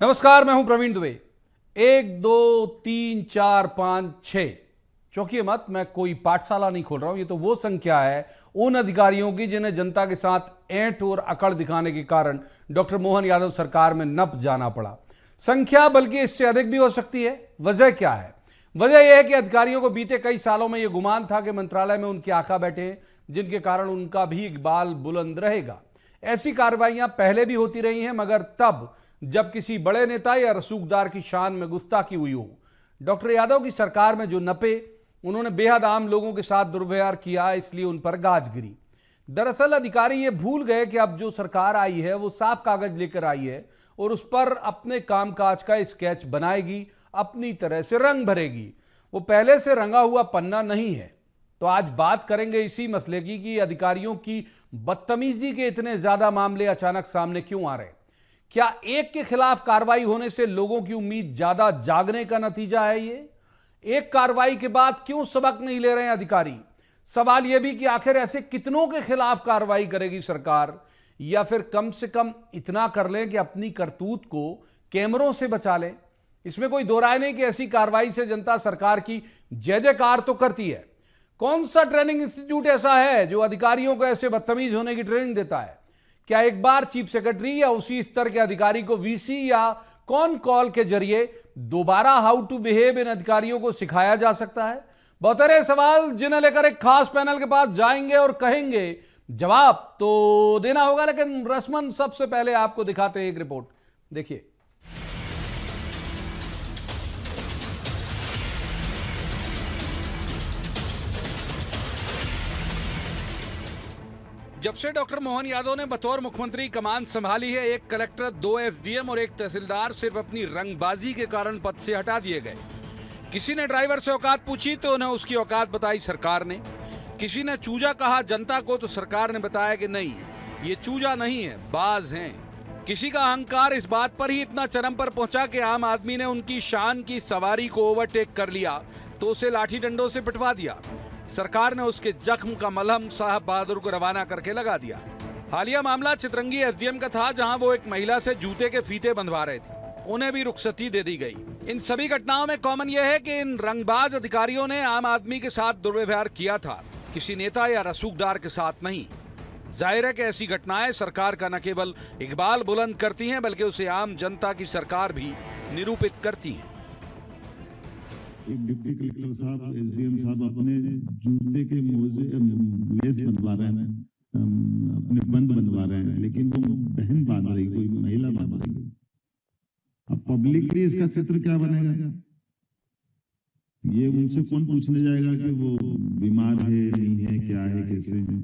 नमस्कार, मैं हूं प्रवीण दुबे। 1 2 3 4 5 6 चौंकिए मत, मैं कोई पाठशाला नहीं खोल रहा हूं। ये तो वो संख्या है उन अधिकारियों की जिन्हें जनता के साथ ऐंठ और अकड़ दिखाने के कारण डॉक्टर मोहन यादव सरकार में नप जाना पड़ा। संख्या बल्कि इससे अधिक भी हो सकती है। वजह क्या है? वजह यह है कि अधिकारियों को बीते कई सालों में यह गुमान था कि मंत्रालय में उनके आका बैठे हैं, जिनके कारण उनका भी इकबाल बुलंद रहेगा। ऐसी कार्रवाइयां पहले भी होती रही हैं, मगर तब जब किसी बड़े नेता या रसूखदार की शान में गुस्ताखी हुई हो। डॉक्टर यादव की सरकार में जो नपे, उन्होंने बेहद आम लोगों के साथ दुर्व्यवहार किया, इसलिए उन पर गाज गिरी। दरअसल अधिकारी ये भूल गए कि अब जो सरकार आई है वो साफ कागज लेकर आई है और उस पर अपने कामकाज का स्केच बनाएगी, अपनी तरह से रंग भरेगी। वो पहले से रंगा हुआ पन्ना नहीं है। तो आज बात करेंगे इसी मसले की कि अधिकारियों की बदतमीजी के इतने ज्यादा मामले अचानक सामने क्यों आ रहे हैं। क्या एक के खिलाफ कार्रवाई होने से लोगों की उम्मीद ज्यादा जागने का नतीजा है? ये एक कार्रवाई के बाद क्यों सबक नहीं ले रहे हैं अधिकारी? सवाल यह भी कि आखिर ऐसे कितनों के खिलाफ कार्रवाई करेगी सरकार, या फिर कम से कम इतना कर लें कि अपनी करतूत को कैमरों से बचा लें। इसमें कोई दो राय नहीं कि ऐसी कार्रवाई से जनता सरकार की जय जयकार तो करती है। कौन सा ट्रेनिंग इंस्टीट्यूट ऐसा है जो अधिकारियों को ऐसे बदतमीज होने की ट्रेनिंग देता है? क्या एक बार चीफ सेक्रेटरी या उसी स्तर के अधिकारी को वीसी या कॉन कॉल के जरिए दोबारा हाउ टू बिहेव इन अधिकारियों को सिखाया जा सकता है? बहुत सारे सवाल जिन्हें लेकर एक खास पैनल के पास जाएंगे और कहेंगे जवाब तो देना होगा, लेकिन रस्मन सबसे पहले आपको दिखाते हैं एक रिपोर्ट। देखिए। जब से डॉक्टर मोहन यादव ने बतौर मुख्यमंत्री कमान संभाली है, एक कलेक्टर, 2 एसडीएम और एक तहसीलदार सिर्फ अपनी रंगबाजी के कारण पद से हटा दिए गए। किसी ने ड्राइवर से औकात पूछी तो उन्हें उसकी औकात बताई सरकार ने। किसी ने चूजा कहा जनता को तो सरकार ने बताया कि नहीं, ये चूजा नहीं है, बाज हैं। किसी का अहंकार इस बात पर ही इतना चरम पर पहुंचा कि आम आदमी ने उनकी शान की सवारी को ओवरटेक कर लिया तो उसे लाठी डंडों से पिटवा दिया। सरकार ने उसके जख्म का मलहम साहब बहादुर को रवाना करके लगा दिया। हालिया मामला चितरंगी एसडीएम का था, जहां वो एक महिला से जूते के फीते बंधवा रहे थे। उन्हें भी रुखसती दे दी गई। इन सभी घटनाओं में कॉमन यह है कि इन रंगबाज अधिकारियों ने आम आदमी के साथ दुर्व्यवहार किया था, किसी नेता या रसूखदार के साथ नहीं। जाहिर है कि ऐसी घटनाएं सरकार का न केवल इकबाल बुलंद करती हैं, बल्कि उसे आम जनता की सरकार भी निरूपित करती हैं। एक डिप्टी कलेक्टर साहब, एसडीएम साहब अपने जूते के मोजे लेस बनवा रहे हैं, अपने बंद बनवा रहे हैं, लेकिन वो बहन बांध रही, कोई महिला बांध रही है। अब पब्लिकली इसका चित्र क्या बनेगा? ये उनसे कौन पूछने जाएगा कि वो बीमार है, नहीं है, क्या है, कैसे है?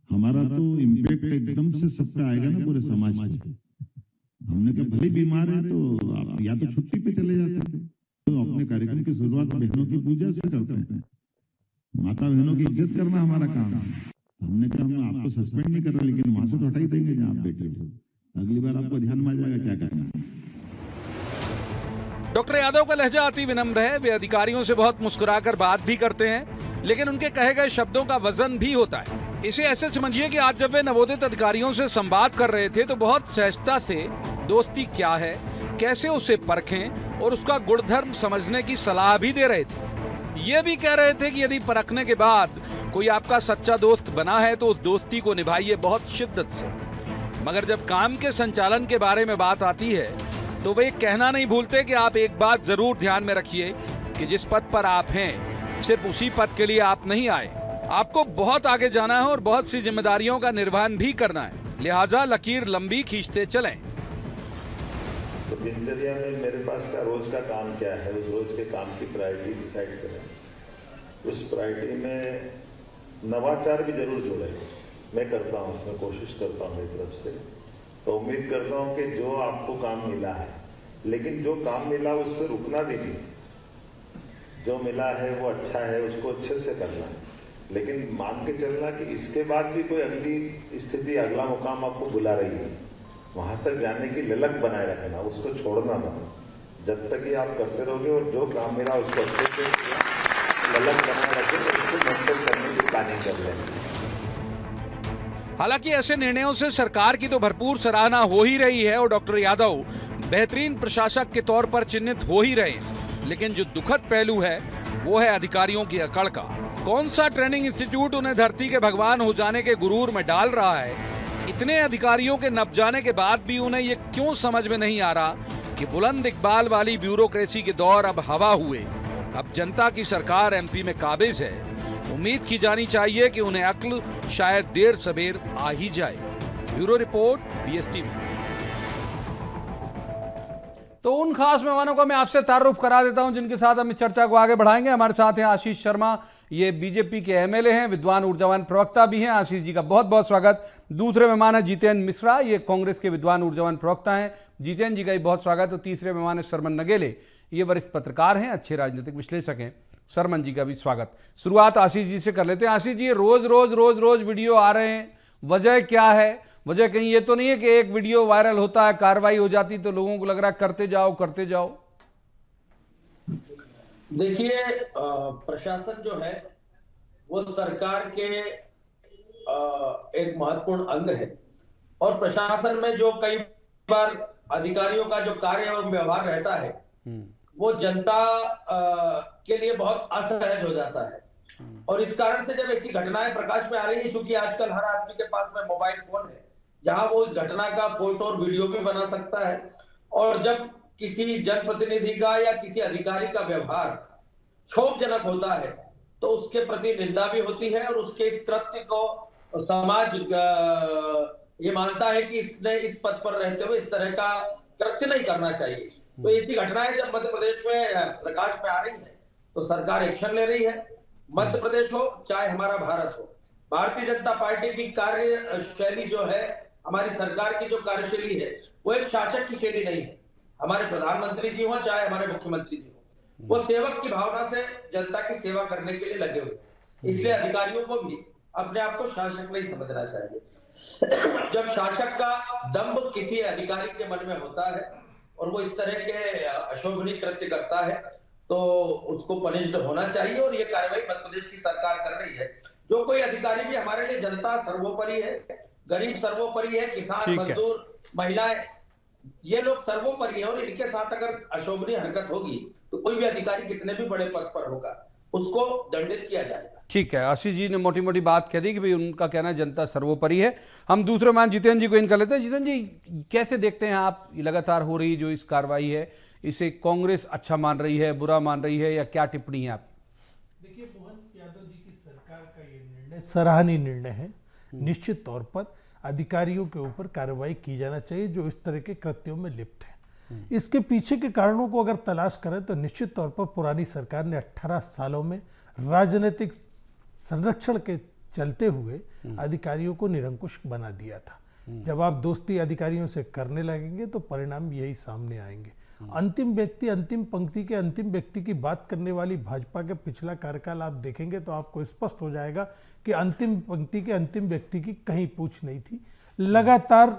हमारा तो इम्पैक्ट एकदम से सब पे आएगा ना, पूरे समाज पे। हमने कहा भले बीमार है तो आप या तो छुट्टी पे चले जाते थे। तो अपने कार्यक्रम की शुरुआत बहनों की पूजा से करते हैं। माता बहनों की इज्जत करना हमारा काम है। हमने कहा हम आपको सस्पेंड नहीं कर रहे, लेकिन वहां से तो हटा ही देंगे जहां आप बैठे हो। अगली बार आपको ध्यान में आ जाएगा क्या करना। डॉक्टर यादव का लहजा अति विनम्र है। वे अधिकारियों से बहुत मुस्कुराकर बात भी करते हैं, लेकिन उनके कहे गए शब्दों का वजन भी होता है। इसे ऐसे समझिए कि आज जब वे नवोदित अधिकारियों से संवाद कर रहे थे तो बहुत सहजता से दोस्ती क्या है, कैसे उसे परखें और उसका गुणधर्म समझने की सलाह भी दे रहे थे। ये भी कह रहे थे कि यदि परखने के बाद कोई आपका सच्चा दोस्त बना है तो उस दोस्ती को निभाइए बहुत शिद्दत से। मगर जब काम के संचालन के बारे में बात आती है तो वे कहना नहीं भूलते कि आप एक बात जरूर ध्यान में रखिए कि जिस पद पर आप हैं, सिर्फ उसी पद के लिए आप नहीं आए। आपको बहुत आगे जाना है और बहुत सी जिम्मेदारियों का निर्वहन भी करना है, लिहाजा लकीर लंबी खींचते चलें। तो दिनचर्या में मेरे पास का रोज का काम क्या है, उस रोज के काम की प्रायोरिटी डिसाइड करें। उस प्रायोरिटी में नवाचार भी जरूर जोड़े। मैं करता हूँ, उसमें कोशिश करता हूँ मेरी तरफ से। तो उम्मीद करता हूँ कि जो आपको काम मिला है, लेकिन जो काम मिला उस पर रुकना भी नहीं। जो मिला है वो अच्छा है, उसको अच्छे से करना है, लेकिन मान के चलना कि इसके बाद भी कोई अगली स्थिति, अगला मुकाम आपको बुला रही है, वहां तक जाने की ललक बनाए रखना, उसको छोड़ना ना। जब तक ये आप करते रहोगे और जो काम मिला उसको अच्छे से ललक बनाए रखे तो उसको मेंटेन करने की प्लानिंग कर लेंगे। हालांकि ऐसे निर्णयों से सरकार की तो भरपूर सराहना हो ही रही है और डॉक्टर यादव बेहतरीन प्रशासक के तौर पर चिन्हित हो ही रहे हैं, लेकिन जो दुखद पहलू है वो है अधिकारियों की अकड़ का। कौन सा ट्रेनिंग इंस्टीट्यूट उन्हें धरती के भगवान हो जाने के गुरूर में डाल रहा है? इतने अधिकारियों के नप जाने के बाद भी उन्हें ये क्यों समझ में नहीं आ रहा कि बुलंद इकबाल वाली ब्यूरोक्रेसी के दौर अब हवा हुए। अब जनता की सरकार एमपी में काबिज है। उम्मीद की जानी चाहिए कि उन्हें अक्ल शायद देर सबेर आ ही जाए। Bureau report, BSTV। तो उन खास मेहमानों का मैं आपसे तारुफ करा देता हूं जिनके साथ हम इस चर्चा को आगे बढ़ाएंगे। हमारे साथ हैं आशीष शर्मा, ये बीजेपी के MLA हैं, विद्वान ऊर्जावान प्रवक्ता भी हैं। आशीष जी का बहुत बहुत स्वागत। दूसरे मेहमान है जितेंद्र मिश्रा, ये कांग्रेस के विद्वान ऊर्जावान प्रवक्ता हैं। जितेंद्र जी का भी बहुत स्वागत। तो तीसरे मेहमान है सरमन नगेले, ये वरिष्ठ पत्रकार हैं, अच्छे राजनीतिक विश्लेषक हैं। सरमन जी का भी स्वागत। शुरुआत आशीष जी से कर लेते हैं। आशीष जी, रोज वीडियो आ रहे हैं, वजह क्या है? वजह कहीं ये तो नहीं है कि एक वीडियो वायरल होता है, कार्रवाई हो जाती तो लोगों को लग रहा है करते जाओ? देखिए, प्रशासन जो है वो सरकार के एक महत्वपूर्ण अंग है, और प्रशासन में जो कई बार अधिकारियों का जो कार्य और व्यवहार रहता है वो जनता के लिए बहुत असहज हो जाता है। और इस कारण से जब ऐसी घटनाएं प्रकाश में आ रही है, क्योंकि आजकल हर आदमी के पास में मोबाइल फोन है जहां वो इस घटना का फोटो और वीडियो भी बना सकता है, और जब किसी जनप्रतिनिधि का या किसी अधिकारी का व्यवहार क्षोभजनक होता है तो उसके प्रति निंदा भी होती है, और उसके इस कृत्य को समाज ये मानता है कि इसने इस पद पर रहते हुए इस तरह का कृत्य नहीं करना चाहिए। तो ऐसी घटनाएं जब मध्य प्रदेश में प्रकाश में आ रही है तो सरकार एक्शन ले रही है। मध्य प्रदेश हो चाहे हमारा भारत हो, भारतीय जनता पार्टी की कार्य शैली जो है, हमारी सरकार की जो कार्यशैली है वो एक शासक की शैली नहीं है। हमारे प्रधानमंत्री जी हो चाहे हमारे मुख्यमंत्री जी हो, वो सेवक की भावना से जनता की सेवा करने के लिए लगे हुए। इसलिए अधिकारियों को भी अपने आप को शासक नहीं समझना चाहिए। जब शासक का दंभ किसी अधिकारी के मन में होता है और वो इस तरह के अशोभनीय कृत्य करता है तो उसको पनिश्ड होना चाहिए, और ये कार्रवाई मध्य प्रदेश की सरकार कर रही है। जो कोई अधिकारी भी, हमारे लिए जनता सर्वोपरि है, गरीब सर्वोपरि है, किसान, मजदूर, महिलाएं, ये लोग सर्वोपरि है, और इनके साथ अगर अशोभनीय हरकत होगी तो कोई भी अधिकारी कितने भी बड़े पद पर होगा उसको दंडित किया जाएगा। ठीक है, आशीष जी ने मोटी मोटी बात कह दी कि भाई उनका कहना है जनता सर्वोपरि है। हम दूसरे मान जितेंद्र जी को इन कर लेते हैं। जितेंद्र जी, कैसे देखते हैं आप लगातार हो रही जो इस कार्रवाई है, इसे कांग्रेस अच्छा मान रही है, बुरा मान रही है, या क्या टिप्पणी है आप? देखिए, मोहन यादव जी की सरकार का ये निर्णय सराहनीय निर्णय है। निश्चित तौर पर अधिकारियों के ऊपर कार्रवाई की जाना चाहिए जो इस तरह के कृत्यों में लिप्त हैं। इसके पीछे के कारणों को अगर तलाश करें तो निश्चित तौर पर पुरानी सरकार ने 18 सालों में राजनीतिक संरक्षण के चलते हुए अधिकारियों को निरंकुश बना दिया था। जब आप दोस्ती अधिकारियों से करने लगेंगे तो परिणाम यही सामने आएंगे। अंतिम व्यक्ति, अंतिम पंक्ति के अंतिम व्यक्ति की बात करने वाली भाजपा के पिछला कार्यकाल आप देखेंगे तो आपको स्पष्ट हो जाएगा कि अंतिम पंक्ति के अंतिम व्यक्ति की कहीं पूछ नहीं थी। लगातार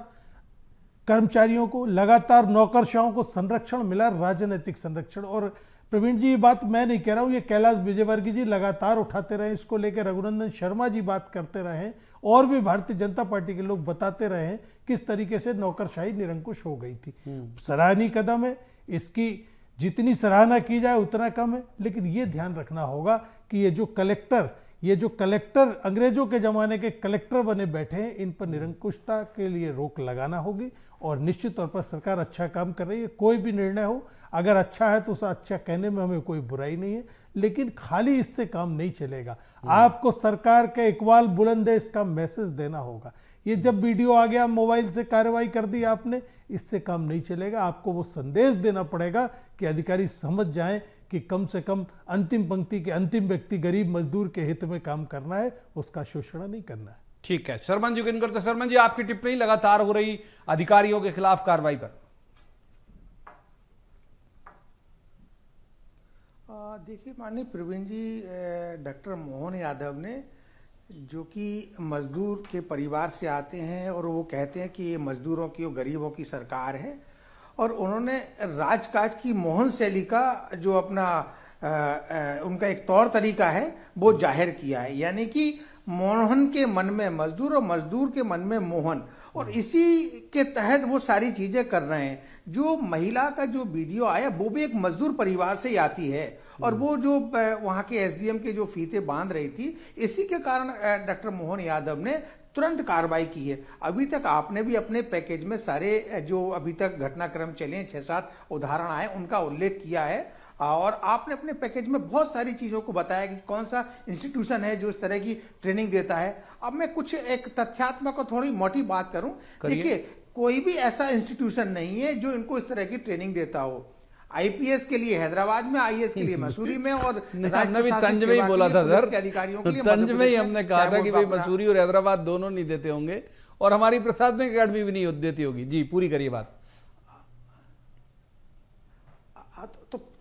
कर्मचारियों को, लगातार नौकरशाहों को संरक्षण मिला, राजनीतिक संरक्षण। और प्रवीण जी, ये बात मैं नहीं कह रहा हूँ, ये कैलाश विजयवर्गीय जी लगातार उठाते रहे, इसको लेकर रघुनंदन शर्मा जी बात करते रहे, और भी भारतीय जनता पार्टी के लोग बताते रहे किस तरीके से नौकरशाही निरंकुश हो गई थी। सराहनीय कदम है, इसकी जितनी सराहना की जाए उतना कम है। लेकिन ये ध्यान रखना होगा कि ये जो कलेक्टर अंग्रेजों के जमाने के कलेक्टर बने बैठे हैं, इन पर निरंकुशता के लिए रोक लगाना होगी। और निश्चित तौर पर सरकार अच्छा काम कर रही है। कोई भी निर्णय हो, अगर अच्छा है तो उसे अच्छा कहने में हमें कोई बुराई नहीं है, लेकिन खाली इससे काम नहीं चलेगा। आपको सरकार के इकबाल बुलंद है इसका मैसेज देना होगा। ये जब वीडियो आ गया, मोबाइल से कार्रवाई कर दी आपने, इससे काम नहीं चलेगा। आपको वो संदेश देना पड़ेगा कि अधिकारी समझ जाएं कि कम से कम अंतिम पंक्ति के अंतिम व्यक्ति, गरीब मजदूर के हित में काम करना है, उसका शोषण नहीं करना है। ठीक है, सरमन जी को इन करते। सरमन जी, आपकी टिप्पणी लगातार हो रही अधिकारियों के खिलाफ कार्रवाई पर। देखिए माननीय प्रवीण जी, डॉक्टर मोहन यादव ने, जो कि मजदूर के परिवार से आते हैं, और वो कहते हैं कि ये मजदूरों की और गरीबों की सरकार है, और उन्होंने राजकाज की मोहन शैली का जो अपना उनका एक तौर तरीका है वो जाहिर किया है। यानी कि मोहन के मन में मजदूर और मजदूर के मन में मोहन, और इसी के तहत वो सारी चीजें कर रहे हैं। जो महिला का जो वीडियो आया वो भी एक मजदूर परिवार से ही आती है, और वो जो वहाँ के एसडीएम के जो फीते बांध रही थी, इसी के कारण डॉक्टर मोहन यादव ने तुरंत कार्रवाई की है। अभी तक आपने भी अपने पैकेज में सारे जो अभी तक घटनाक्रम चले हैं, 6-7 उदाहरण आए, उनका उल्लेख किया है, और आपने अपने पैकेज में बहुत सारी चीज़ों को बताया कि कौन सा इंस्टीट्यूशन है जो इस तरह की ट्रेनिंग देता है। अब मैं कुछ एक तथ्यात्मक और थोड़ी मोटी बात करूं, देखिए कोई भी ऐसा इंस्टीट्यूशन नहीं है जो इनको इस तरह की ट्रेनिंग देता हो। आईपीएस के लिए हैदराबाद में, आईएएस के लिए मसूरी में, और हमने भी तंज में ही बोला था सर, अधिकारियों के लिए तंज में ही हमने कहा था कि भाई मसूरी और हैदराबाद दोनों नहीं देते होंगे, और हमारी प्रशासनिक अकेडमी भी नहीं देती होगी। जी पूरी करिए बात।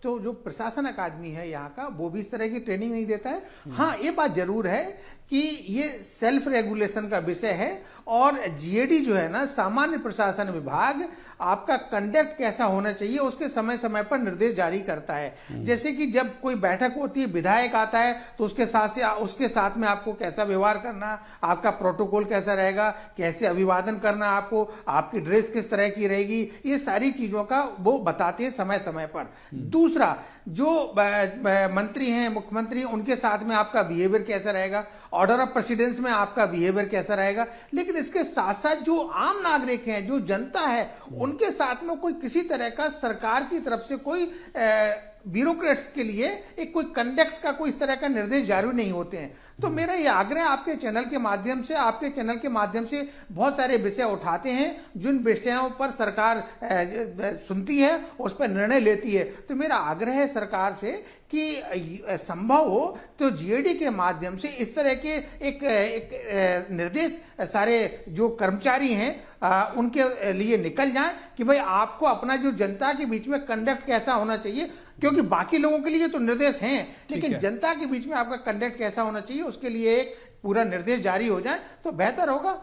तो जो प्रशासन अकादमी है यहाँ का, वो भी इस तरह की ट्रेनिंग नहीं देता है। हाँ, ये बात जरूर है कि ये सेल्फ रेगुलेशन का विषय है, और जीएडी जो है ना, सामान्य प्रशासन विभाग, आपका कंडक्ट कैसा होना चाहिए उसके समय समय पर निर्देश जारी करता है। जैसे कि जब कोई बैठक होती है, विधायक आता है, तो उसके साथ में आपको कैसा व्यवहार करना, आपका प्रोटोकॉल कैसा रहेगा, कैसे अभिवादन करना, आपको आपकी ड्रेस किस तरह की रहेगी, ये सारी चीजों का वो बताते हैं समय समय पर। दूसरा, जो मंत्री हैं, मुख्यमंत्री, उनके साथ में आपका बिहेवियर कैसा रहेगा, ऑर्डर ऑफ प्रेसिडेंस में आपका बिहेवियर कैसा रहेगा। लेकिन इसके साथ साथ जो आम नागरिक हैं, जो जनता है, उनके साथ में कोई किसी तरह का सरकार की तरफ से कोई ब्यूरोक्रेट्स के लिए एक कोई कंडक्ट का कोई इस तरह का निर्देश जारी नहीं होते हैं। तो मेरा ये आग्रह आपके चैनल के माध्यम से बहुत सारे विषय उठाते हैं, जिन विषयों पर सरकार सुनती है, उस पर निर्णय लेती है। तो मेरा आग्रह है सरकार से कि संभव हो तो जीएडी के माध्यम से इस तरह के एक निर्देश सारे जो कर्मचारी हैं उनके लिए निकल जाए कि भाई आपको अपना जो जनता के बीच में कंडक्ट कैसा होना चाहिए, क्योंकि बाकी लोगों के लिए तो निर्देश हैं, लेकिन जनता के बीच में आपका कंडक्ट कैसा होना चाहिए उसके लिए एक पूरा निर्देश जारी हो जाए तो बेहतर होगा।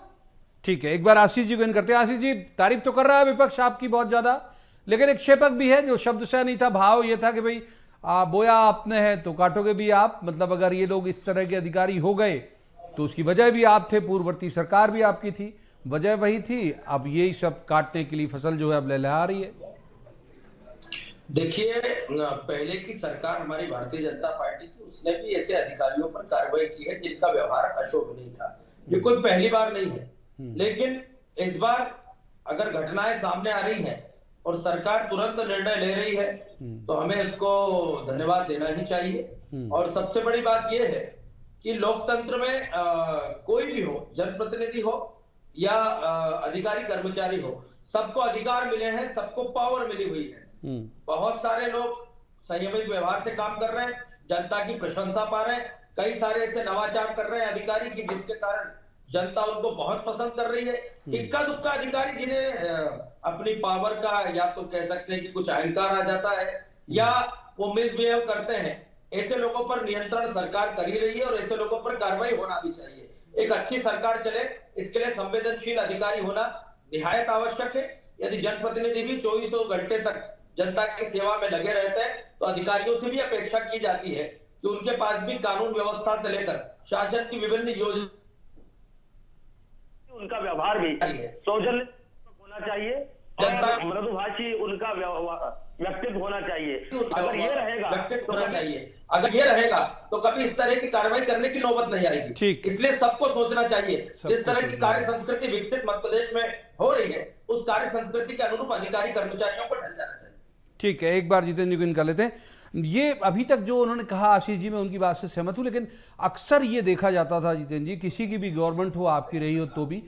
ठीक है, एक बार आशीष जी को इन करते हैं। आशीष जी, तारीफ तो कर रहा है विपक्ष आपकी बहुत ज्यादा, लेकिन एक क्षेपक भी है जो शब्द से नहीं था, भाव ये था कि भाई बोया आपने है तो काटोगे भी आप। मतलब अगर ये लोग इस तरह के अधिकारी हो गए तो उसकी वजह भी आप थे, पूर्ववर्ती सरकार भी आपकी थी, वजह वही थी। अब यही सब काटने के लिए फसल जो है अब लहलहा रही है। देखिए, पहले की सरकार हमारी भारतीय जनता पार्टी की, उसने भी ऐसे अधिकारियों पर कार्रवाई की है जिनका व्यवहार अशोभनीय था। ये कोई पहली बार नहीं है, लेकिन इस बार अगर घटनाएं सामने आ रही हैं और सरकार तुरंत निर्णय ले रही है तो हमें इसको धन्यवाद देना ही चाहिए। और सबसे बड़ी बात यह है कि लोकतंत्र में कोई भी हो, जनप्रतिनिधि हो या अधिकारी कर्मचारी हो, सबको अधिकार मिले हैं, सबको पावर मिली हुई है। बहुत सारे लोग संयमित व्यवहार से काम कर रहे हैं, जनता की प्रशंसा पा रहे हैं, कई सारे ऐसे नवाचार कर रहे हैं अधिकारी की जिसके कारण जनता उनको बहुत पसंद कर रही है। इक्का दुक्का अधिकारी जिन्हें अपनी पावर का, या तो कह सकते हैं कि कुछ अहंकार आ जाता है या वो मिसबिहेव करते हैं, ऐसे लोगों पर नियंत्रण सरकार कर ही रही है और ऐसे लोगों पर कार्रवाई होना भी चाहिए। एक अच्छी सरकार चले इसके लिए संवेदनशील अधिकारी होना निहायत आवश्यक है। यदि जनप्रतिनिधि भी 24 घंटे तक जनता की सेवा में लगे रहते हैं तो अधिकारियों से भी अपेक्षा की जाती है कि उनके पास भी कानून व्यवस्था से लेकर शासन की विभिन्न योजना, उनका व्यवहार भी सौजन्य होना चाहिए, जनता मृदुभाषी उनका व्यक्तित्व होना चाहिए। अगर ये रहेगा व्यक्तित्व होना चाहिए, अगर ये रहेगा तो कभी इस तरह की कार्रवाई करने की नौबत नहीं आएगी। इसलिए सबको सोचना चाहिए, जिस तरह की कार्य संस्कृति विकसित मध्य प्रदेश में हो रही है उस कार्य संस्कृति के अनुरूप अधिकारी कर्मचारियों को ढल जाना चाहिए। ठीक है, एक बार जितेंद्र जी को इनका लेते हैं। ये अभी तक जो उन्होंने कहा आशीष जी, मैं उनकी बात से सहमत हूं, लेकिन अक्सर ये देखा जाता था जितेंद्र जी, किसी की भी गवर्नमेंट हो, आपकी रही हो तो भी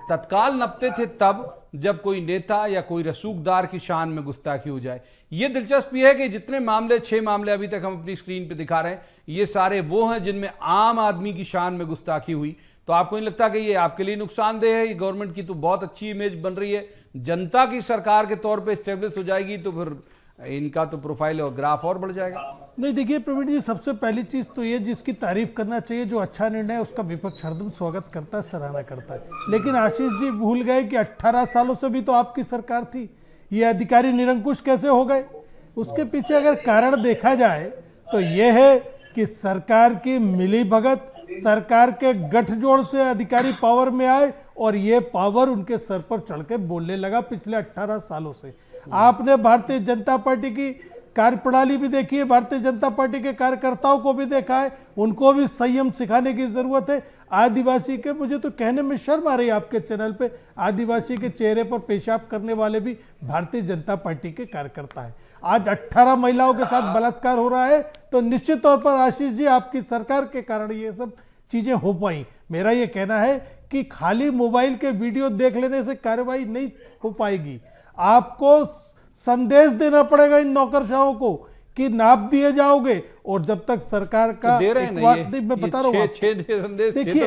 तत्काल नपते थे तब जब कोई नेता या कोई रसूखदार की शान में गुस्ताखी हो जाए। ये दिलचस्प ये है कि जितने मामले, 6 मामले अभी तक हम अपनी स्क्रीन पे दिखा रहे हैं, ये सारे वो हैं जिनमें आम आदमी की शान में गुस्ताखी हुई। तो आपको नहीं लगता कि ये आपके लिए नुकसानदेह है? ये गवर्नमेंट की तो बहुत अच्छी इमेज बन रही है, जनता की सरकार के तौर पे स्टेब्लिश हो जाएगी तो फिर इनका तो प्रोफाइल और ग्राफ और बढ़ जाएगा। नहीं, देखिए प्रवीण जी, सबसे पहली चीज तो ये जिसकी तारीफ करना चाहिए, जो अच्छा निर्णय है उसका विपक्ष हरदम स्वागत करता है, सराहना करता है। लेकिन आशीष जी भूल गए कि 18 सालों से भी तो आपकी सरकार थी, ये अधिकारी निरंकुश कैसे हो गए? उसके पीछे अगर कारण देखा जाए तो यह है कि सरकार की मिलीभगत, सरकार के गठजोड़ से अधिकारी पावर में आए और ये पावर उनके सर पर चढ़ के बोलने लगा पिछले 18 सालों से। आपने भारतीय जनता पार्टी की कार्यप्रणाली भी देखी है, भारतीय जनता पार्टी के कार्यकर्ताओं को भी देखा है, उनको भी संयम सिखाने की जरूरत है। आदिवासी के, मुझे तो कहने में शर्म आ रही है आपके चैनल पे, आदिवासी के चेहरे पर पेशाब करने वाले भी भारतीय जनता पार्टी के कार्यकर्ता है। आज 18 महिलाओं के साथ बलात्कार हो रहा है, तो निश्चित तौर पर आशीष जी आपकी सरकार के कारण ये सब चीजें हो पाई। मेरा ये कहना है कि खाली मोबाइल के वीडियो देख लेने से कार्रवाई नहीं हो पाएगी, आपको संदेश देना पड़ेगा इन नौकरशाहों को कि नाप दिए जाओगे। और जब तक सरकार का दे रहे हैं ना ये, मैं बता रहा हूँ, देखिए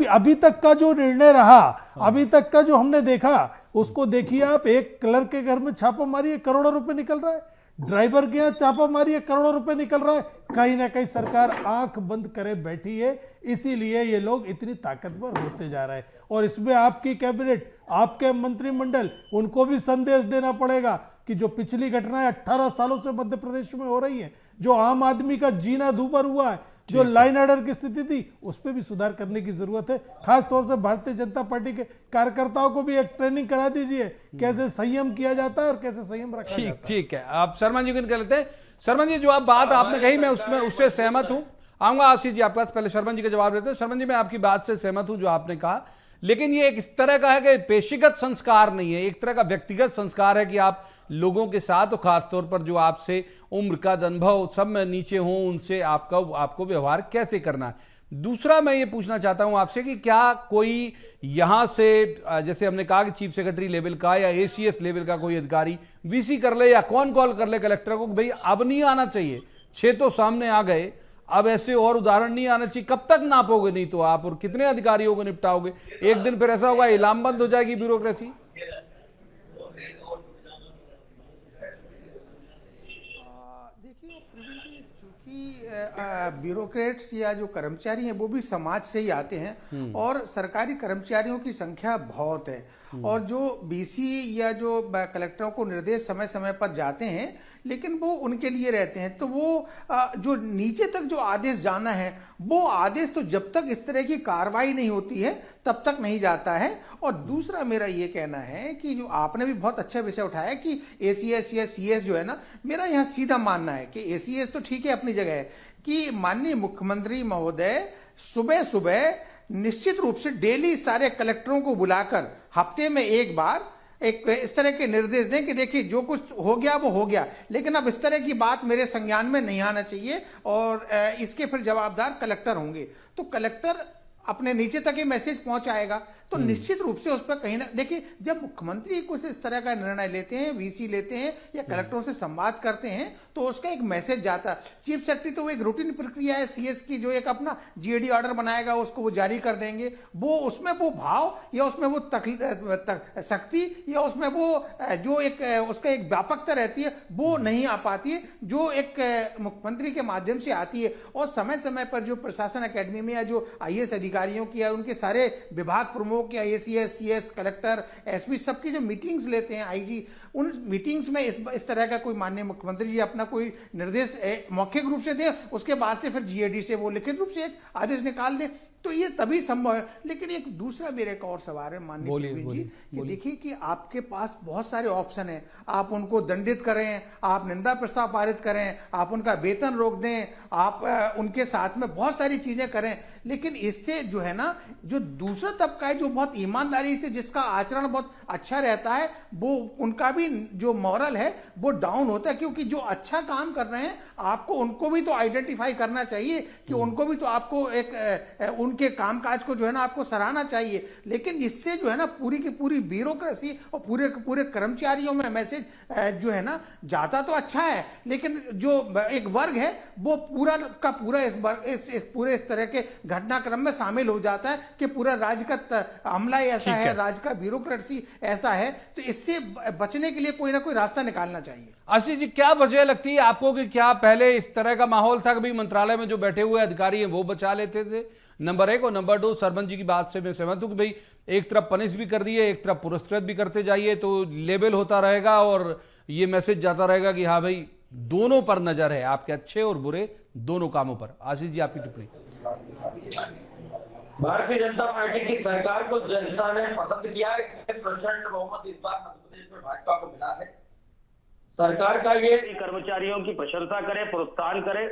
अभी तक का जो निर्णय रहा, अभी तक का जो हमने देखा, उसको देखिए आप। एक क्लर्क के घर में छापा मारिए, करोड़ों रुपए निकल रहा है, ड्राइवर के यहाँ छापा मारिए, करोड़ों रुपए निकल रहा है। कहीं ना कहीं सरकार आंख बंद करे बैठी है, इसीलिए ये लोग इतनी ताकतवर होते जा रहे हैं। और इसमें आपकी कैबिनेट, आपके मंत्रिमंडल, उनको भी संदेश देना पड़ेगा कि जो पिछली घटनाएं 18 सालों से मध्य प्रदेश में हो रही हैं, जो आम आदमी का जीना दूभर हुआ है, जो लाइन ऑर्डर की स्थिति थी, उस पर भी सुधार करने की जरूरत है। खास तौर से भारतीय जनता पार्टी के कार्यकर्ताओं को भी एक ट्रेनिंग करा दीजिए, कैसे संयम किया जाता है और कैसे संयम रखा जाता है। ठीक है, आप शर्मा जी को कर लेते हैं। शर्मा जी, जो आप बात आपने कही, मैं उससे सहमत हूं। आऊंगा आशीष जी आपके पास, पहले शर्मा जी का जवाब देते हैं। शर्मा जी, मैं आपकी बात से सहमत हूं जो आपने कहा, लेकिन ये एक इस तरह का है कि पेशीगत संस्कार नहीं है, एक तरह का व्यक्तिगत संस्कार है कि आप लोगों के साथ, और खासतौर पर जो आपसे उम्र का अनुभव सब में नीचे हों, उनसे आपको व्यवहार कैसे करना है। दूसरा मैं ये पूछना चाहता हूं आपसे कि क्या कोई यहां से, जैसे हमने कहा कि चीफ सेक्रेटरी लेवल का या एसीएस लेवल का कोई अधिकारी वीसी कर ले या कौन कॉल कर ले कलेक्टर को कि भाई अब नहीं आना चाहिए, 6 तो सामने आ गए, अब ऐसे और उदाहरण नहीं आना चाहिए। कब तक नापोगे नहीं तो आप, और कितने अधिकारियों को निपटाओगे? एक दिन फिर ऐसा होगा इलामबंद हो जाएगी ब्यूरोक्रेसी। देखिए प्रवीण जी, चूंकि ब्यूरोक्रेट्स या जो कर्मचारी हैं वो भी समाज से ही आते हैं, और सरकारी कर्मचारियों की संख्या बहुत है, और जो बीसी या जो कलेक्टरों को निर्देश समय समय पर जाते हैं, लेकिन वो उनके लिए रहते हैं। तो वो जो नीचे तक जो आदेश जाना है, वो आदेश तो जब तक इस तरह की कार्रवाई नहीं होती है तब तक नहीं जाता है। और दूसरा मेरा ये कहना है कि जो आपने भी बहुत अच्छा विषय उठाया कि एसीएस या सीएस जो है ना, मेरा यहाँ सीधा मानना है कि एसीएस तो ठीक है अपनी जगह है, कि माननीय मुख्यमंत्री महोदय सुबह सुबह निश्चित रूप से डेली सारे कलेक्टरों को बुलाकर हफ्ते में एक बार एक इस तरह के निर्देश दें कि देखिए जो कुछ हो गया वो हो गया, लेकिन अब इस तरह की बात मेरे संज्ञान में नहीं आना चाहिए, और इसके फिर जवाबदार कलेक्टर होंगे। तो कलेक्टर अपने नीचे तक ये मैसेज पहुंचाएगा, तो निश्चित रूप से उस पर कहीं ना, देखिए जब मुख्यमंत्री कुछ इस तरह का निर्णय लेते हैं, वीसी लेते हैं या कलेक्टरों से संवाद करते हैं, तो उसका एक मैसेज जाता है। चीफ सेक्रेटरी तो वो एक रूटीन प्रक्रिया है सीएस की, जो एक अपना जीएडी ऑर्डर बनाएगा, उसको वो जारी कर देंगे। वो उसमें वो भाव या उसमें वो सख्ती या उसमें वो जो एक उसका एक व्यापकता रहती है, वो नहीं आ पाती है, जो एक मुख्यमंत्री के माध्यम से आती है। और समय समय पर जो प्रशासन अकेडमी में या जो आईएएस अधिकारियों की या उनके सारे विभाग प्रमुख या एसीएस, सीएस, कलेक्टर, एसपी सबकी जो मीटिंग्स लेते हैं आईजी, उन मीटिंग्स में इस तरह का कोई माननीय मुख्यमंत्री जी अपना कोई निर्देश मौखिक रूप से दें, उसके बाद से फिर जीएडी से वो लिखित रूप से एक आदेश निकाल दें, तो ये तभी संभव है। लेकिन एक दूसरा मेरे एक और सवाल है माननीय प्रवीण जी, कि देखिए कि आपके पास बहुत सारे ऑप्शन हैं, आप उनको दंडित करें, आप निंदा प्रस्ताव पारित करें, आप उनका वेतन रोक दें, आप उनके साथ में बहुत सारी चीजें करें, लेकिन इससे जो है ना, जो दूसरा तबका है जो बहुत ईमानदारी से, जिसका आचरण बहुत अच्छा रहता है, वो उनका भी जो मॉरल है वो डाउन होता है। क्योंकि जो अच्छा काम कर रहे हैं, आपको उनको भी तो आइडेंटिफाई करना चाहिए कि उनको भी तो आपको एक उनके कामकाज को जो है ना आपको सराहना चाहिए। लेकिन इससे जो है ना पूरी की पूरी ब्यूरोक्रेसी और पूरे के पूरे कर्मचारियों में मैसेज जो है ना जाता तो अच्छा है, लेकिन जो एक वर्ग है वो पूरा का पूरा इस पूरे इस तरह के घटनाक्रम में शामिल हो जाता है कि पूरा राज्य का अमला ऐसा है, राज्य का ब्यूरोक्रेसी ऐसा है। तो इससे बचने के लिए कोई ना कोई रास्ता निकालना चाहिए। आशीष जी, क्या वजह लगती है आपको कि क्या पहले इस तरह का माहौल था कि भाई मंत्रालय में जो बैठे हुए अधिकारी हैं वो बचा लेते थे? नंबर 1, और नंबर 2, सरपंच जी की बात से मैं सहमत हूं कि भाई एक तरफ पनिश भी कर दिए, एक तरफ पुरस्कृत भी करते जाइए, तो लेवल होता रहेगा और ये मैसेज जाता रहेगा कि हाँ भाई दोनों पर नजर है, आपके अच्छे और बुरे दोनों कामों पर। आशीष जी, आपकी टिप्पणी। भारतीय जनता पार्टी की सरकार को जनता ने पसंद किया, इसलिए प्रचंड बहुमत इस बार मध्य प्रदेश में भाजपा को मिला है। सरकार का ये कर्मचारियों की प्रशंसा करे, प्रोत्साहन करे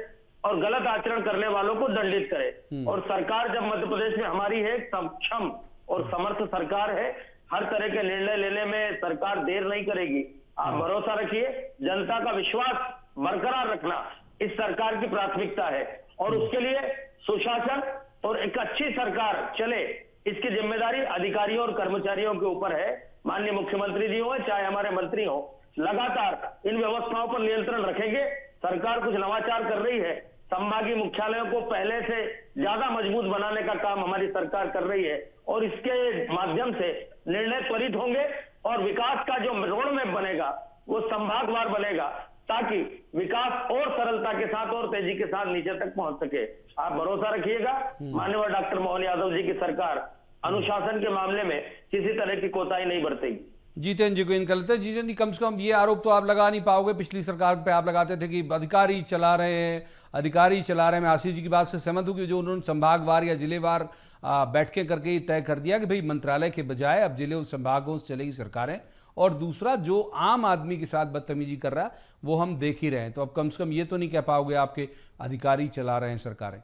और गलत आचरण करने वालों को दंडित करे। और सरकार जब मध्य प्रदेश में हमारी है, सक्षम और समर्थ सरकार है, हर तरह के निर्णय लेने में सरकार देर नहीं करेगी। आप भरोसा रखिए, जनता का विश्वास बरकरार रखना इस सरकार की प्राथमिकता है और उसके लिए सुशासन और एक अच्छी सरकार चले, इसकी जिम्मेदारी अधिकारियों और कर्मचारियों के ऊपर है। माननीय मुख्यमंत्री जी हो चाहे हमारे मंत्री हो, लगातार इन व्यवस्थाओं पर नियंत्रण रखेंगे। सरकार कुछ नवाचार कर रही है, संभागीय मुख्यालयों को पहले से ज्यादा मजबूत बनाने का काम हमारी सरकार कर रही है और इसके माध्यम से निर्णय त्वरित होंगे और विकास का जो रोड मैप बनेगा वो संभागवार बनेगा, ताकि विकास और सरलता के साथ और तेजी के साथ नीचे तक पहुंच सके। आप भरोसा रखिएगा, माननीय डॉक्टर मोहन यादव जी की सरकार अनुशासन के मामले में किसी तरह की कोताही नहीं बरतेगी। जीतेंद्र जी को इन करते हैं। जीतेंद्र जी, कम से कम ये आरोप तो आप लगा नहीं पाओगे, पिछली सरकार पे आप लगाते थे कि अधिकारी चला रहे हैं। मैं आशीष जी की बात से सहमत हूँ कि जो उन्होंने संभागवार या जिलेवार बैठकें करके तय कर दिया कि भाई मंत्रालय के बजाय अब जिले और संभागों से चलेगी सरकारें, और दूसरा जो आम आदमी के साथ बदतमीजी कर रहा है वो हम देख ही रहे हैं। तो अब कम से कम ये तो नहीं कह पाओगे आपके अधिकारी चला रहे हैं सरकारें।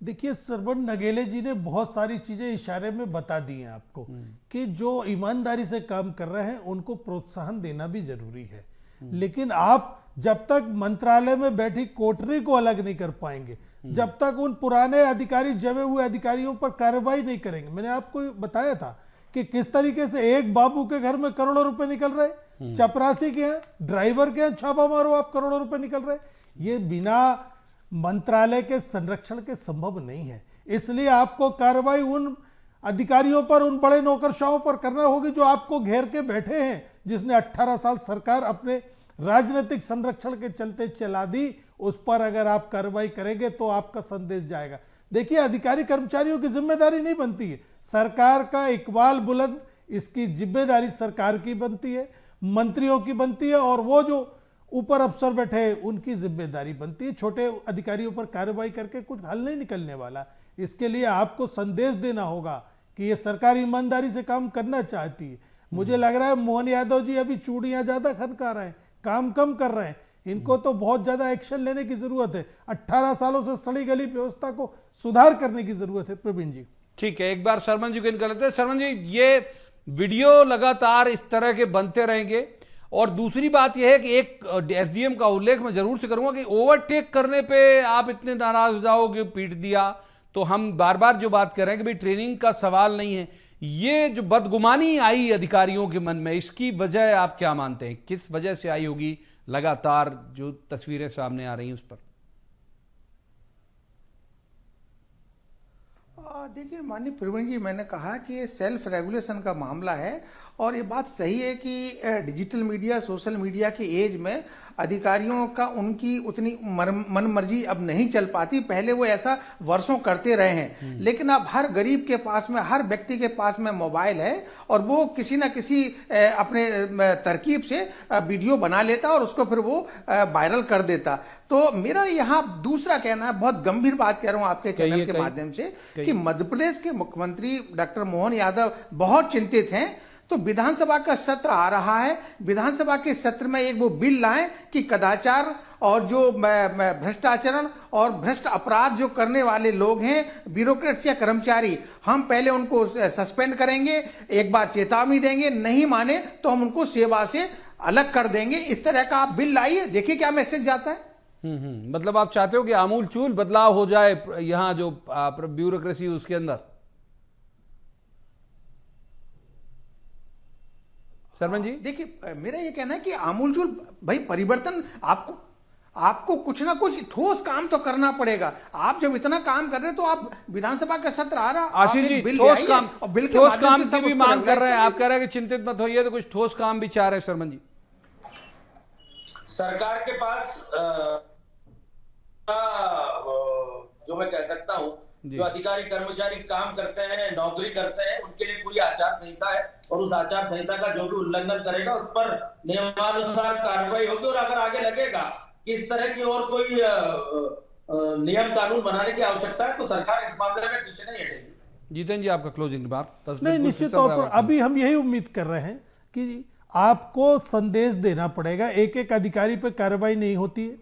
देखिए, श्रवण नगेले जी ने बहुत सारी चीजें इशारे में बता दी हैं आपको कि जो ईमानदारी से काम कर रहे हैं उनको प्रोत्साहन देना भी जरूरी है। लेकिन आप जब तक मंत्रालय में बैठी कोठरी को अलग नहीं कर पाएंगे, जब तक उन पुराने अधिकारी, जमे हुए अधिकारियों पर कार्रवाई नहीं करेंगे। मैंने आपको बताया था कि किस तरीके से एक बाबू के घर में करोड़ों रुपए निकल रहे, चपरासी के यहाँ, ड्राइवर के यहाँ छापा मारो आप, करोड़ों रुपए निकल रहे। ये बिना मंत्रालय के संरक्षण के संभव नहीं है। इसलिए आपको कार्रवाई उन अधिकारियों पर, उन बड़े नौकरशाहों पर करना होगी जो आपको घेर के बैठे हैं, जिसने 18 साल सरकार अपने राजनीतिक संरक्षण के चलते चला दी। उस पर अगर आप कार्रवाई करेंगे तो आपका संदेश जाएगा। देखिए, अधिकारी कर्मचारियों की जिम्मेदारी नहीं बनती है, सरकार का इकबाल बुलंद, इसकी जिम्मेदारी सरकार की बनती है, मंत्रियों की बनती है, और वो जो ऊपर अफसर बैठे हैं उनकी जिम्मेदारी बनती है। छोटे अधिकारियों पर कार्रवाई करके कुछ हल नहीं निकलने वाला। इसके लिए आपको संदेश देना होगा कि ये सरकार ईमानदारी से काम करना चाहती है। मुझे लग रहा है मोहन यादव जी अभी चूड़ियां ज्यादा खनका रहे हैं, काम कम कर रहे हैं। इनको तो बहुत ज्यादा एक्शन लेने की जरूरत है। 18 सालों से सड़ी गली व्यवस्था को सुधार करने की जरूरत है। प्रवीण जी, ठीक है, एक बार शर्मन जी को इन कर लेते हैं। शर्मन जी, ये वीडियो लगातार इस तरह के बनते रहेंगे, और दूसरी बात यह है कि एक एसडीएम का उल्लेख मैं जरूर से करूंगा कि ओवरटेक करने पे आप इतने नाराज हो जाओगे, पीट दिया, तो हम बार बार जो बात कर रहे हैं कि भाई ट्रेनिंग का सवाल नहीं है। ये जो बदगुमानी आई अधिकारियों के मन में, इसकी वजह आप क्या मानते हैं, किस वजह से आई होगी? लगातार जो तस्वीरें सामने आ रही हैं उस पर। देखिए माननीय प्रवीण जी, मैंने कहा कि ये सेल्फ रेगुलेशन का मामला है और ये बात सही है कि डिजिटल मीडिया, सोशल मीडिया के एज में अधिकारियों का उनकी उतनी मन मर्जी अब नहीं चल पाती। पहले वो ऐसा वर्षों करते रहे हैं, लेकिन अब हर गरीब के पास में, हर व्यक्ति के पास में मोबाइल है और वो किसी ना किसी अपने तरकीब से वीडियो बना लेता और उसको फिर वो वायरल कर देता। तो मेरा यहाँ दूसरा कहना है, बहुत गंभीर बात कह रहा हूँ आपके चैनल के माध्यम से, कि मध्य प्रदेश के मुख्यमंत्री डॉक्टर मोहन यादव बहुत चिंतित हैं। तो विधानसभा का सत्र आ रहा है, विधानसभा के सत्र में एक वो बिल लाएं कि कदाचार और जो भ्रष्टाचरण और भ्रष्ट अपराध जो करने वाले लोग हैं, ब्यूरोक्रेट्स या कर्मचारी, हम पहले उनको सस्पेंड करेंगे, एक बार चेतावनी देंगे, नहीं माने तो हम उनको सेवा से अलग कर देंगे। इस तरह का आप बिल लाइए, देखिए क्या मैसेज जाता है। मतलब आप चाहते हो कि आमूलचूल बदलाव हो जाए यहाँ जो ब्यूरोक्रेसी उसके अंदर? शर्मन जी, देखिए मेरा ये कहना है कि आमूलचूल भाई परिवर्तन आपको कुछ ना कुछ ठोस काम तो करना पड़ेगा। आप जब इतना काम कर रहे हैं तो आप विधानसभा का सत्र आ रहा, आशीष जी, ठोस काम की भी मांग कर रहे हैं। आप कह रहे हैं कि चिंतित मत होइए, तो कुछ ठोस काम भी चाह रहे हैं। शर्मन जी, सरकार के पास जो मैं कह सकता हूं, जो अधिकारी कर्मचारी काम करते हैं, नौकरी करते हैं, उनके लिए पूरी आचार संहिता है और उस आचार संहिता का जो भी उल्लंघन करेगा उस पर नियमानुसार कार्रवाई होगी। और अगर आगे लगेगा कि इस तरह की और कोई नियम कानून बनाने की आवश्यकता है तो सरकार इस मामले में पीछे नहीं हटेगी। जीतन जी आपका क्लोजिंग रिमार्क। नहीं, निश्चित तौर पर अभी हम यही उम्मीद कर रहे हैं कि आपको संदेश देना पड़ेगा। एक एक अधिकारी पर कार्रवाई नहीं होती है,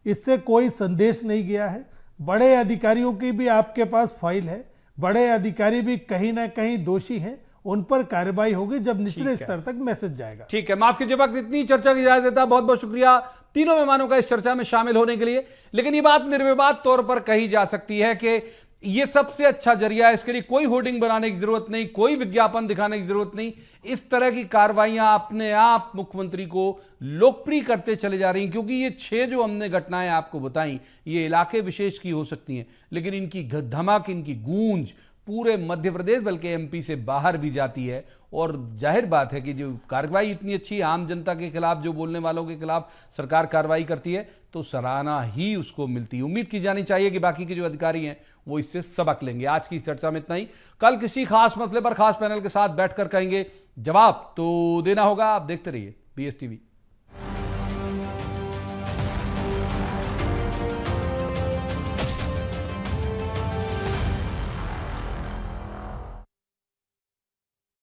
इससे कोई संदेश नहीं गया है। बड़े अधिकारियों की भी आपके पास फाइल है, बड़े अधिकारी भी कहीं ना कहीं दोषी हैं, उन पर कार्रवाई होगी जब निचले स्तर तक मैसेज जाएगा। ठीक है, माफ कीजिए, वक्त इतनी चर्चा की इजाजत देता। बहुत बहुत शुक्रिया तीनों मेहमानों का इस चर्चा में शामिल होने के लिए। लेकिन ये बात निर्विवाद तौर पर कही जा सकती है कि ये सबसे अच्छा जरिया है, इसके लिए कोई होर्डिंग बनाने की जरूरत नहीं, कोई विज्ञापन दिखाने की जरूरत नहीं। इस तरह की कार्रवाइयां अपने आप मुख्यमंत्री को लोकप्रिय करते चले जा रही हैं, क्योंकि ये 6 जो हमने घटनाएं आपको बताई ये इलाके विशेष की हो सकती हैं, लेकिन इनकी धमक, इनकी गूंज पूरे मध्य प्रदेश बल्कि एमपी से बाहर भी जाती है। और जाहिर बात है कि जो कार्रवाई इतनी अच्छी आम जनता के खिलाफ, जो बोलने वालों के खिलाफ सरकार कार्रवाई करती है तो सराहना ही उसको मिलती है। उम्मीद की जानी चाहिए कि बाकी के जो अधिकारी हैं वो इससे सबक लेंगे। आज की चर्चा में इतना ही। कल किसी खास मसले पर खास पैनल के साथ बैठकर कहेंगे जवाब तो देना होगा। आप देखते रहिए BSTV।